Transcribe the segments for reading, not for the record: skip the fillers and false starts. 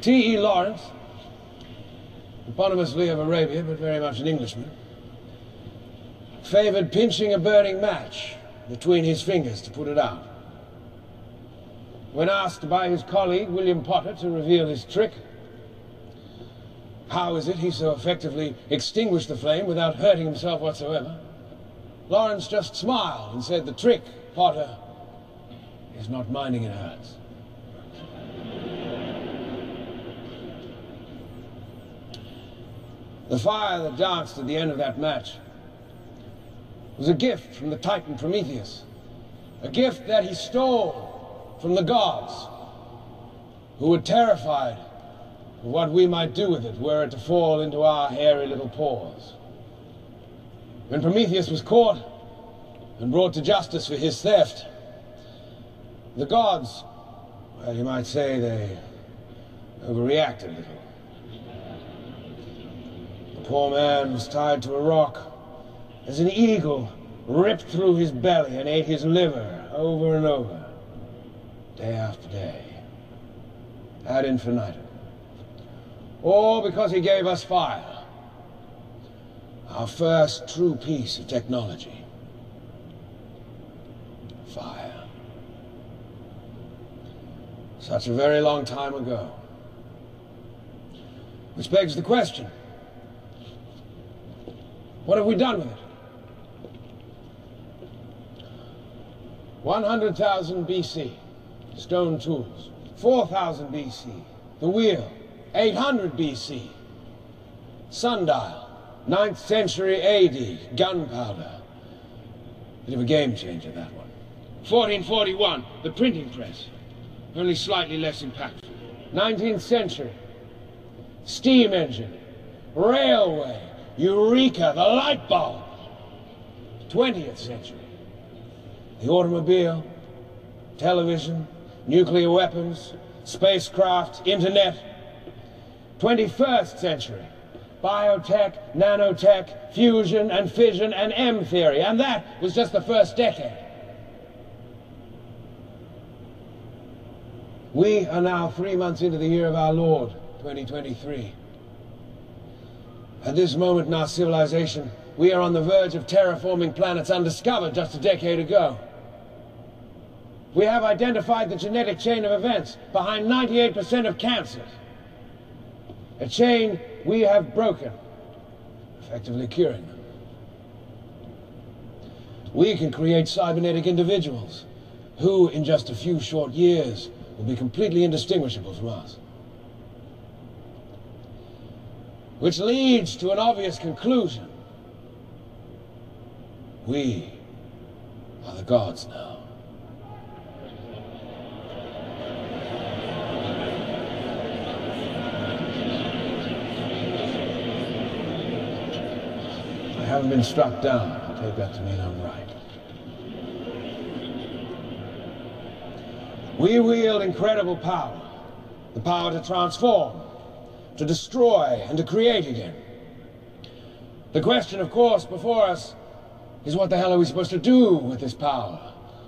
T.E. Lawrence, eponymously of Arabia, but very much an Englishman, favored pinching a burning match between his fingers to put it out. When asked by his colleague, William Potter, to reveal his trick, how is it he so effectively extinguished the flame without hurting himself whatsoever, Lawrence just smiled and said, "The trick, Potter, is not minding it hurts." The fire that danced at the end of that match was a gift from the Titan Prometheus, a gift that he stole from the gods, who were terrified of what we might do with it were it to fall into our hairy little paws. When Prometheus was caught and brought to justice for his theft, the gods, well, you might say they overreacted a little. The poor man was tied to a rock as an eagle ripped through his belly and ate his liver over and over, day after day, ad infinitum. All because he gave us fire, our first true piece of technology. Fire. Such a very long time ago. Which begs the question, what have we done with it? 100,000 BC, stone tools. 4,000 BC, the wheel. 800 BC, sundial. 9th century AD, gunpowder. Bit of a game changer, that one. 1441, the printing press. Only slightly less impactful. 19th century, steam engine, railway, Eureka, the light bulb. 20th century, the automobile, television, nuclear weapons, spacecraft, internet. 21st century, biotech, nanotech, fusion and fission and M theory. And that was just the first decade. We are now 3 months into the year of our Lord, 2023. At this moment in our civilization, we are on the verge of terraforming planets undiscovered just a decade ago. We have identified the genetic chain of events behind 98% of cancers. A chain we have broken, effectively curing them. We can create cybernetic individuals who, in just a few short years, will be completely indistinguishable from us. Which leads to an obvious conclusion. We are the gods now. I haven't been struck down. I take that to mean I'm right. We wield incredible power. The power to transform, to destroy, and to create again. The question, of course, before us is what the hell are we supposed to do with this power?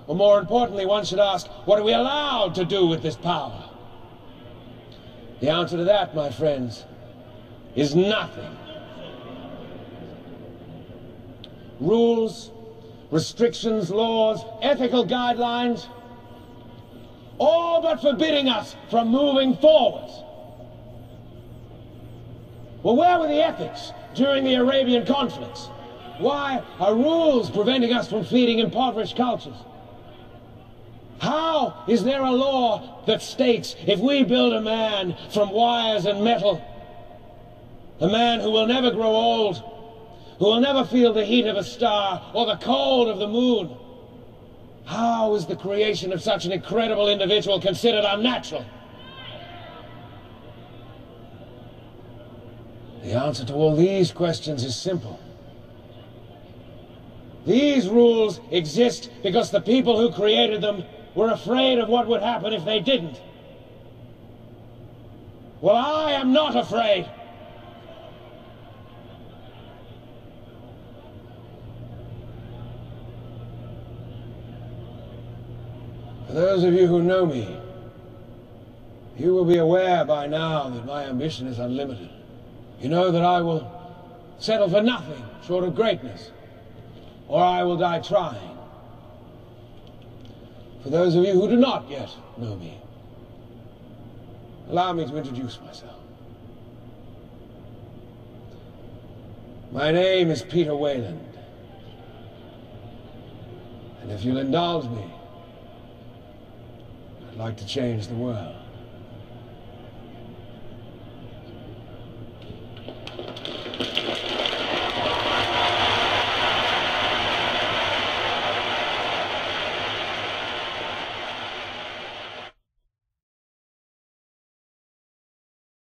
Or more importantly, one should ask, what are we allowed to do with this power? The answer to that, my friends, is nothing. Rules, restrictions, laws, ethical guidelines, all but forbidding us from moving forwards. Well, where were the ethics during the Arabian conflicts? Why are rules preventing us from feeding impoverished cultures? How is there a law that states if we build a man from wires and metal, a man who will never grow old, who will never feel the heat of a star or the cold of the moon, how is the creation of such an incredible individual considered unnatural? The answer to all these questions is simple. These rules exist because the people who created them were afraid of what would happen if they didn't. Well, I am not afraid. For those of you who know me, you will be aware by now that my ambition is unlimited. You know that I will settle for nothing short of greatness, or I will die trying. For those of you who do not yet know me, allow me to introduce myself. My name is Peter Weyland, and if you'll indulge me, I'd like to change the world.